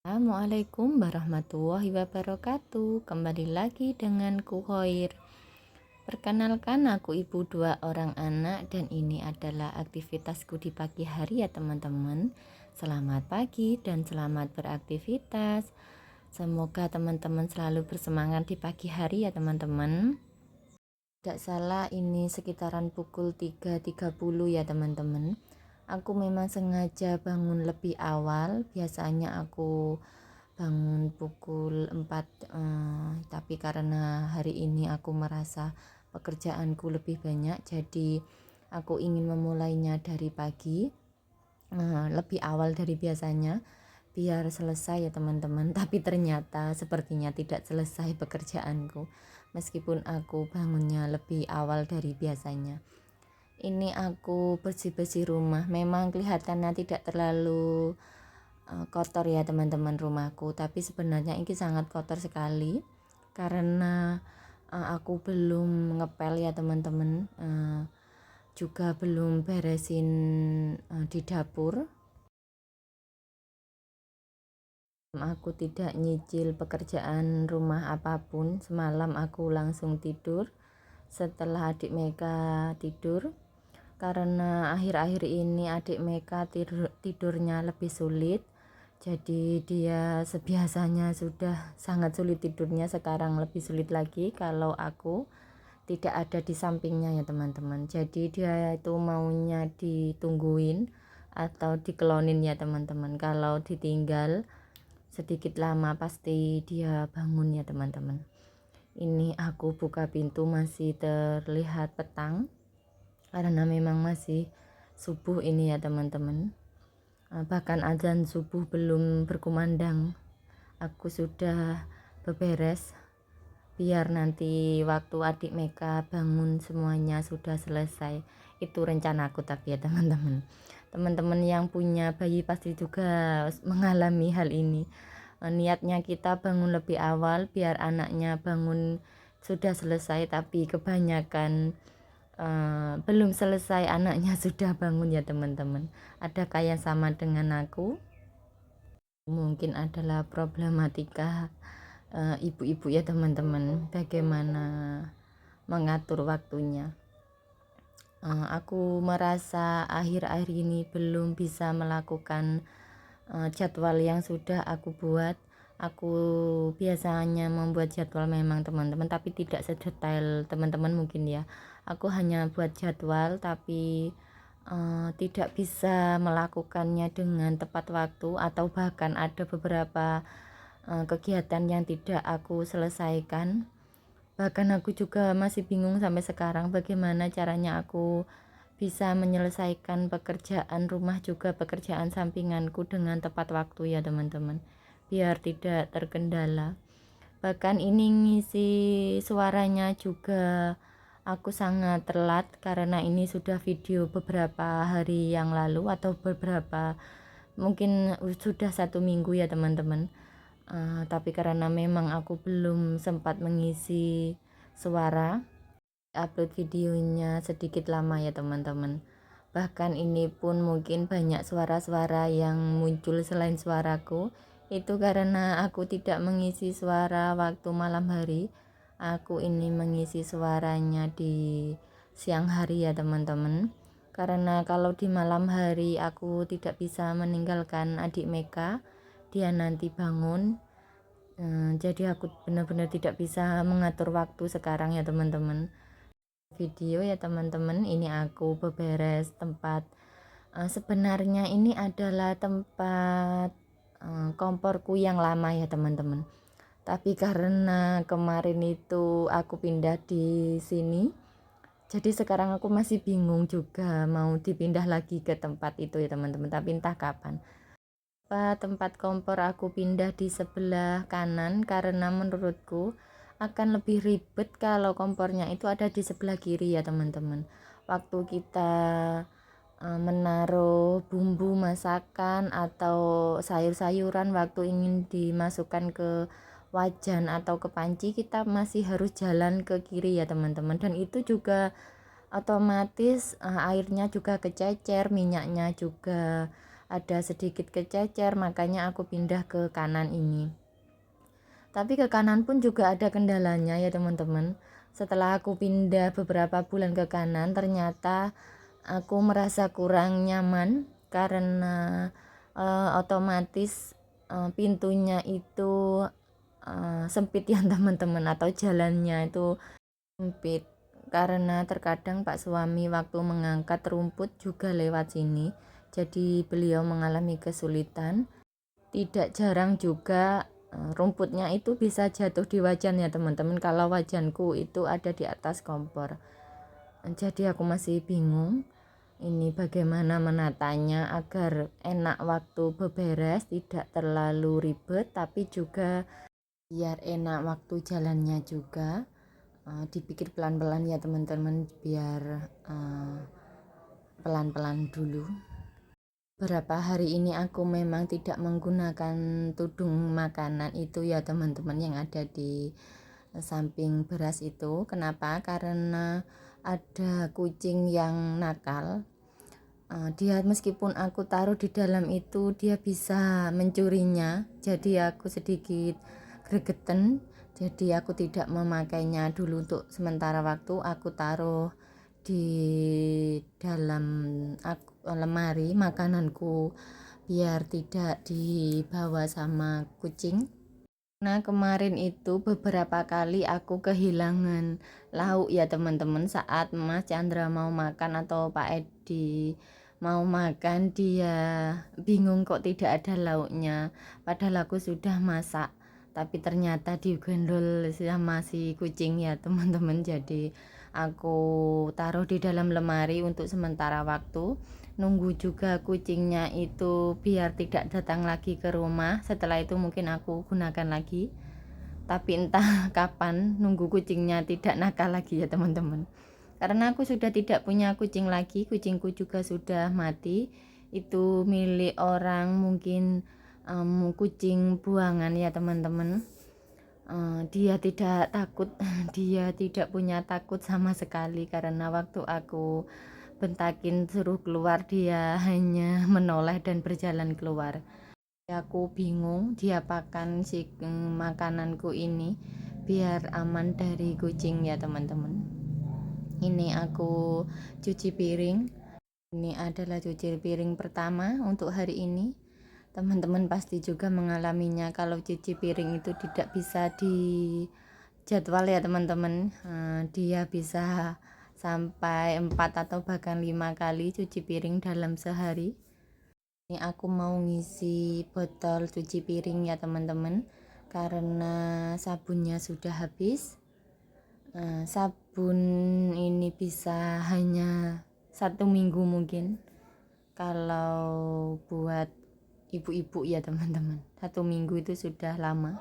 Assalamualaikum warahmatullahi wabarakatuh. Kembali lagi dengan Kuhoir. Perkenalkan, aku ibu dua orang anak dan ini adalah aktivitasku di pagi hari ya teman-teman. Selamat pagi dan selamat beraktivitas. Semoga teman-teman selalu bersemangat di pagi hari ya teman-teman. Tidak salah, ini sekitaran pukul 3.30 ya teman-teman. Aku memang sengaja bangun lebih awal. Biasanya aku bangun pukul 4, tapi karena hari ini aku merasa pekerjaanku lebih banyak, jadi aku ingin memulainya dari pagi, lebih awal dari biasanya biar selesai ya teman-teman. Tapi ternyata sepertinya tidak selesai pekerjaanku meskipun aku bangunnya lebih awal dari biasanya. Ini aku bersih-bersih rumah. Memang kelihatannya tidak terlalu kotor ya teman-teman rumahku, tapi sebenarnya ini sangat kotor sekali karena aku belum ngepel ya teman-teman, juga belum beresin di dapur. Aku tidak nyicil pekerjaan rumah apapun. Semalam aku langsung tidur setelah adik Meka tidur, karena akhir-akhir ini adik Meka tidurnya lebih sulit. Jadi dia sebiasanya sudah sangat sulit tidurnya, sekarang lebih sulit lagi kalau aku tidak ada di sampingnya ya teman-teman. Jadi dia itu maunya ditungguin atau dikelonin ya teman-teman. Kalau ditinggal sedikit lama pasti dia bangun ya teman-teman. Ini aku buka pintu masih terlihat petang karena memang masih subuh ini ya teman-teman. Bahkan azan subuh belum berkumandang, aku sudah beberes biar nanti waktu adik Meka bangun semuanya sudah selesai. Itu rencanaku, tapi ya teman-teman yang punya bayi pasti juga mengalami hal ini. Niatnya kita bangun lebih awal biar anaknya bangun sudah selesai, tapi kebanyakan belum selesai anaknya sudah bangun ya teman-teman. Adakah yang sama dengan aku? Mungkin adalah problematika ibu-ibu ya teman-teman, bagaimana mengatur waktunya. Aku merasa akhir-akhir ini belum bisa melakukan jadwal yang sudah aku buat. Aku biasanya membuat jadwal memang teman-teman, tapi tidak sedetail teman-teman mungkin ya. Aku hanya buat jadwal tapi tidak bisa melakukannya dengan tepat waktu, atau bahkan ada beberapa kegiatan yang tidak aku selesaikan. Bahkan aku juga masih bingung sampai sekarang bagaimana caranya aku bisa menyelesaikan pekerjaan rumah juga pekerjaan sampinganku dengan tepat waktu ya teman-teman, biar tidak terkendala. Bahkan ini ngisi suaranya juga aku sangat telat karena ini sudah video beberapa hari yang lalu atau beberapa, mungkin sudah 1 minggu ya teman-teman. Tapi karena memang aku belum sempat mengisi suara, upload videonya sedikit lama ya teman-teman. Bahkan ini pun mungkin banyak suara-suara yang muncul selain suaraku, itu karena aku tidak mengisi suara waktu malam hari. Aku ini mengisi suaranya di siang hari ya teman-teman, karena kalau di malam hari aku tidak bisa meninggalkan adik Meka, dia nanti bangun. Jadi aku benar-benar tidak bisa mengatur waktu sekarang ya teman-teman. Video ya teman-teman, ini aku beberes tempat, sebenarnya ini adalah tempat komporku yang lama ya teman-teman, tapi karena kemarin itu aku pindah di sini, jadi sekarang aku masih bingung juga mau dipindah lagi ke tempat itu ya teman-teman, tapi entah kapan. Tempat kompor aku pindah di sebelah kanan karena menurutku akan lebih ribet kalau kompornya itu ada di sebelah kiri ya teman-teman. Waktu kita menaruh bumbu masakan atau sayur-sayuran, waktu ingin dimasukkan ke wajan atau ke panci, kita masih harus jalan ke kiri ya teman-teman, dan itu juga otomatis airnya juga kececer, minyaknya juga ada sedikit kececer, makanya aku pindah ke kanan ini. Tapi ke kanan pun juga ada kendalanya ya teman-teman. Setelah aku pindah beberapa bulan ke kanan, ternyata aku merasa kurang nyaman karena otomatis pintunya itu sempit ya teman-teman, atau jalannya itu sempit. Karena terkadang Pak suami waktu mengangkat rumput juga lewat sini, jadi beliau mengalami kesulitan. Tidak jarang juga rumputnya itu bisa jatuh di wajan ya teman-teman, kalau wajanku itu ada di atas kompor. Jadi aku masih bingung ini bagaimana menatanya agar enak waktu beberes, tidak terlalu ribet, tapi juga biar enak waktu jalannya juga. Dipikir pelan-pelan ya teman-teman, biar pelan-pelan dulu. Beberapa hari ini aku memang tidak menggunakan tudung makanan itu ya teman-teman, yang ada di samping beras itu. Kenapa? Karena ada kucing yang nakal. Dia meskipun aku taruh di dalam itu, dia bisa mencurinya. Jadi aku sedikit gregeten, jadi aku tidak memakainya dulu. Untuk sementara waktu aku taruh di dalam lemari makananku biar tidak dibawa sama kucing. Nah, kemarin itu beberapa kali aku kehilangan lauk ya teman-teman, saat Mas Chandra mau makan atau Pak Edi mau makan, dia bingung kok tidak ada lauknya, padahal aku sudah masak, tapi ternyata digendol sama si kucing ya teman-teman. Jadi aku taruh di dalam lemari untuk sementara waktu, nunggu juga kucingnya itu biar tidak datang lagi ke rumah. Setelah itu mungkin aku gunakan lagi, tapi entah kapan nunggu kucingnya tidak nakal lagi ya teman-teman. Karena aku sudah tidak punya kucing lagi, kucingku juga sudah mati. Itu milik orang, mungkin kucing buangan ya teman-teman. Dia tidak takut, dia tidak punya takut sama sekali, karena waktu aku bentakin suruh keluar, dia hanya menoleh dan berjalan keluar. Aku bingung diapakan si makananku ini biar aman dari kucing ya teman-teman. Ini aku cuci piring. Ini adalah cuci piring pertama untuk hari ini. Teman-teman pasti juga mengalaminya, kalau cuci piring itu tidak bisa di jadwal ya teman-teman. Dia bisa sampai 4 atau bahkan 5 kali cuci piring dalam sehari. Ini aku mau ngisi botol cuci piring ya teman-teman, karena sabunnya sudah habis. Sabun ini bisa hanya 1 minggu mungkin, kalau buat ibu-ibu ya teman-teman. 1 minggu itu sudah lama,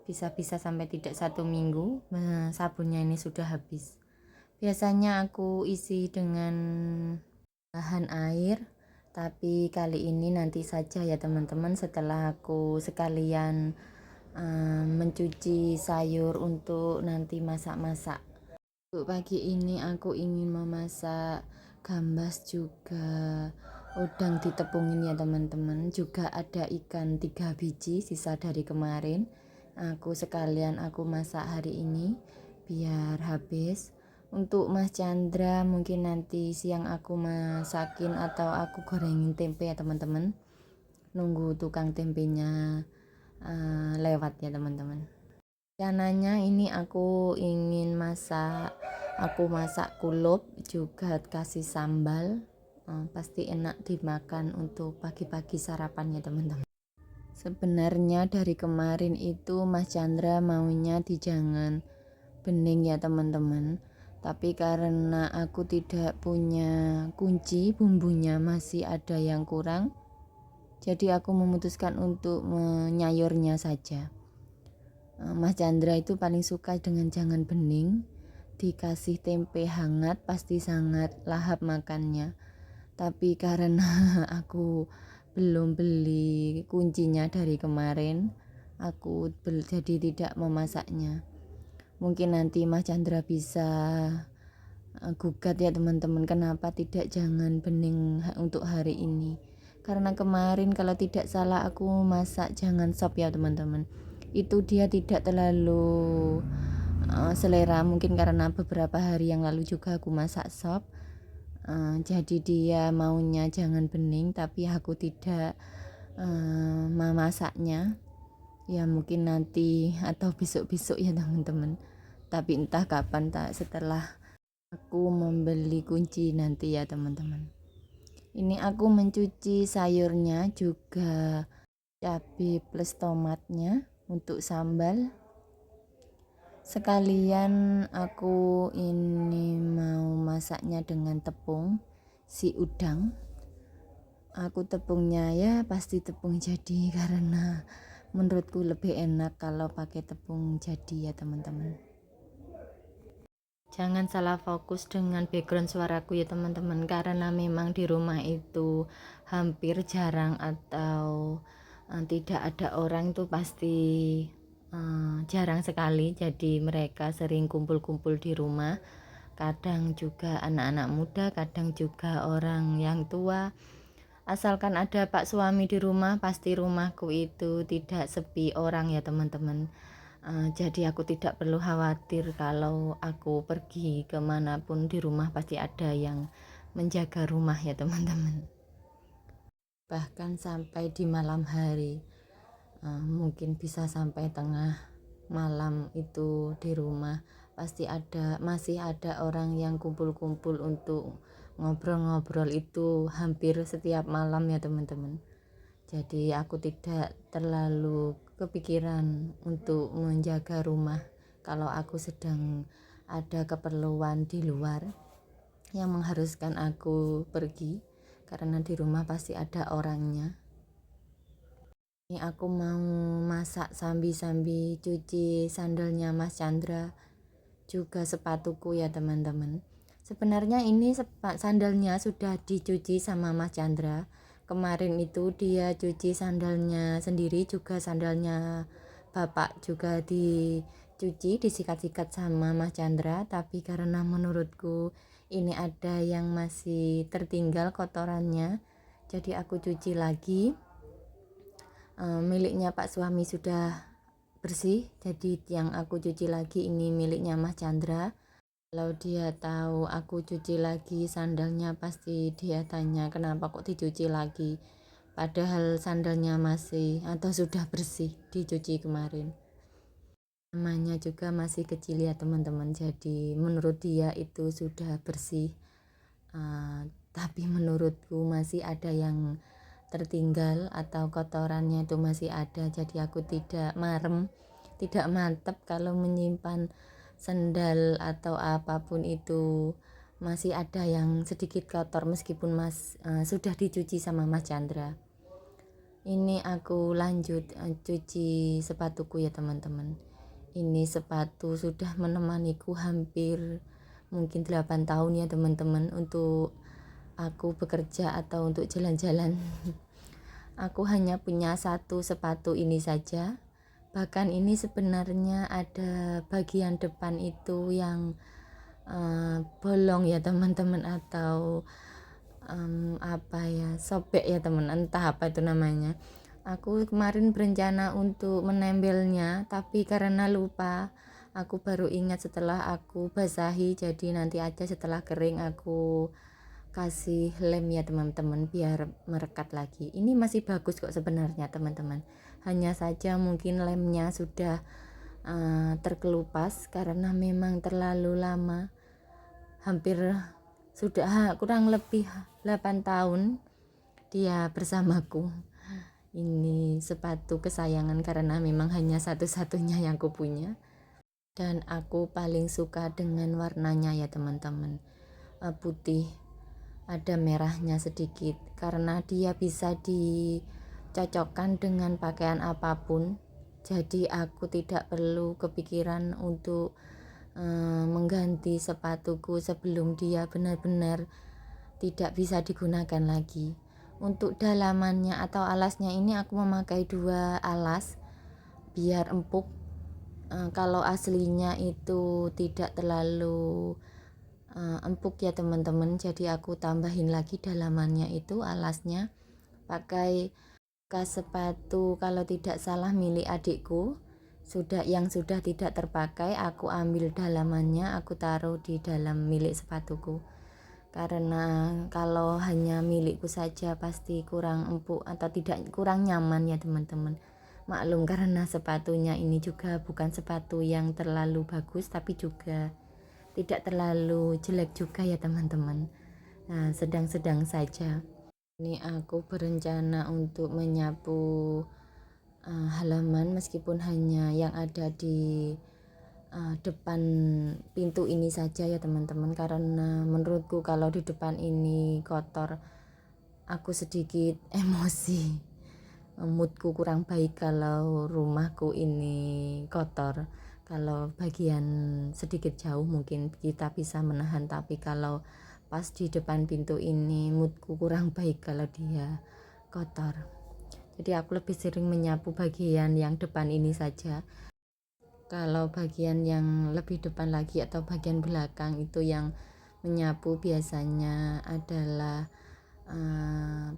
bisa-bisa sampai tidak 1 minggu sabunnya ini sudah habis. Biasanya aku isi dengan bahan air, tapi kali ini nanti saja ya teman-teman, setelah aku sekalian mencuci sayur untuk nanti masak-masak. Untuk pagi ini aku ingin memasak gambas, juga udang ditepungin ya teman-teman, juga ada ikan 3 biji sisa dari kemarin. Aku sekalian aku masak hari ini biar habis. Untuk Mas Chandra mungkin nanti siang aku masakin atau aku gorengin tempe ya teman-teman, nunggu tukang tempenya lewat ya teman-teman. Rencananya ini aku ingin aku masak kulup juga kasih sambal. Pasti enak dimakan untuk pagi-pagi sarapan ya teman-teman. Sebenarnya dari kemarin itu Mas Chandra maunya dijangan bening ya teman-teman, tapi karena aku tidak punya kunci, bumbunya masih ada yang kurang, jadi aku memutuskan untuk menyayurnya saja. Mas Chandra itu paling suka dengan jangan bening, dikasih tempe hangat pasti sangat lahap makannya. Tapi karena aku belum beli kuncinya dari kemarin, aku jadi tidak memasaknya. Mungkin nanti Mas Chandra bisa gugat ya teman-teman, kenapa tidak jangan bening untuk hari ini. karena kemarin kalau tidak salah aku masak jangan sop ya teman-teman, itu dia tidak terlalu selera, mungkin karena beberapa hari yang lalu juga aku masak sop. Jadi dia maunya jangan bening, tapi aku tidak memasaknya. Ya mungkin nanti atau besok-besok ya teman-teman, tapi entah kapan, tak setelah aku membeli kunci nanti ya teman-teman. Ini aku mencuci sayurnya juga, cabai plus tomatnya untuk sambal. Sekalian aku ini mau masaknya dengan tepung si udang. Aku tepungnya ya pasti tepung jadi, karena menurutku lebih enak kalau pakai tepung jadi ya teman-teman. Jangan salah fokus dengan background suaraku ya teman-teman, karena memang di rumah itu hampir jarang atau tidak ada orang, itu pasti jarang sekali. Jadi mereka sering kumpul-kumpul di rumah, kadang juga anak-anak muda, kadang juga orang yang tua. Asalkan ada Pak suami di rumah, pasti rumahku itu tidak sepi orang ya teman-teman. Jadi aku tidak perlu khawatir kalau aku pergi kemanapun, di rumah pasti ada yang menjaga rumah ya teman-teman. Bahkan sampai di malam hari, mungkin bisa sampai tengah malam itu di rumah pasti masih ada orang yang kumpul-kumpul untuk ngobrol-ngobrol, itu hampir setiap malam ya teman-teman. Jadi aku tidak terlalu kepikiran untuk menjaga rumah kalau aku sedang ada keperluan di luar yang mengharuskan aku pergi, karena di rumah pasti ada orangnya. Ini aku mau masak sambil cuci sandalnya Mas Chandra, juga sepatuku ya teman-teman. Sebenarnya ini sandalnya sudah dicuci sama Mas Chandra. Kemarin itu dia cuci sandalnya sendiri, juga sandalnya bapak juga dicuci, disikat-sikat sama Mas Chandra. Tapi karena menurutku ini ada yang masih tertinggal kotorannya, jadi aku cuci lagi. Miliknya Pak suami sudah bersih, jadi yang aku cuci lagi ini miliknya Mas Chandra. Kalau dia tahu aku cuci lagi sandalnya, pasti dia tanya kenapa kok dicuci lagi, padahal sandalnya masih atau sudah bersih dicuci kemarin. Namanya juga masih kecil ya teman-teman, jadi menurut dia itu sudah bersih. Tapi menurutku masih ada yang tertinggal atau kotorannya itu masih ada. Jadi aku tidak mantap kalau menyimpan sendal atau apapun itu masih ada yang sedikit kotor, meskipun sudah dicuci sama Mas Chandra. Ini aku lanjut cuci sepatuku ya teman-teman. Ini sepatu sudah menemaniku hampir mungkin 8 tahun ya teman-teman, untuk aku bekerja atau untuk jalan-jalan. Aku hanya punya satu sepatu ini saja. Bahkan ini sebenarnya ada bagian depan itu yang bolong ya teman-teman, atau apa ya, sobek ya teman, entah apa itu namanya. Aku kemarin berencana untuk menempelnya, tapi karena lupa, aku baru ingat setelah aku basahi. Jadi nanti aja setelah kering aku kasih lem ya teman-teman, biar merekat lagi. Ini masih bagus kok sebenarnya teman-teman, hanya saja mungkin lemnya sudah terkelupas karena memang terlalu lama, hampir sudah kurang lebih 8 tahun dia bersamaku. Ini sepatu kesayangan karena memang hanya satu-satunya yang aku punya, dan aku paling suka dengan warnanya ya teman-teman, putih, ada merahnya sedikit, karena dia bisa dicocokkan dengan pakaian apapun. Jadi aku tidak perlu kepikiran untuk mengganti sepatuku sebelum dia benar-benar tidak bisa digunakan lagi. Untuk dalamannya atau alasnya ini aku memakai 2 alas biar empuk. Kalau aslinya itu tidak terlalu empuk ya teman-teman, jadi aku tambahin lagi dalamannya itu alasnya pakai bekas sepatu kalau tidak salah milik adikku yang sudah tidak terpakai. Aku ambil dalamannya, aku taruh di dalam milik sepatuku, karena kalau hanya milikku saja pasti kurang empuk atau tidak, kurang nyaman ya teman-teman. Maklum, karena sepatunya ini juga bukan sepatu yang terlalu bagus tapi juga tidak terlalu jelek juga ya teman-teman. Nah, sedang-sedang saja. Ini aku berencana untuk menyapu halaman meskipun hanya yang ada di depan pintu ini saja ya teman-teman, karena menurutku kalau di depan ini kotor aku sedikit emosi, moodku kurang baik kalau rumahku ini kotor. Kalau bagian sedikit jauh mungkin kita bisa menahan, tapi kalau pas di depan pintu ini moodku kurang baik kalau dia kotor. Jadi aku lebih sering menyapu bagian yang depan ini saja. Kalau bagian yang lebih depan lagi atau bagian belakang itu yang menyapu biasanya adalah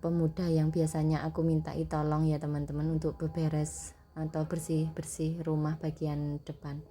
pemuda yang biasanya aku mintai tolong ya teman-teman untuk beberes atau bersih-bersih rumah bagian depan.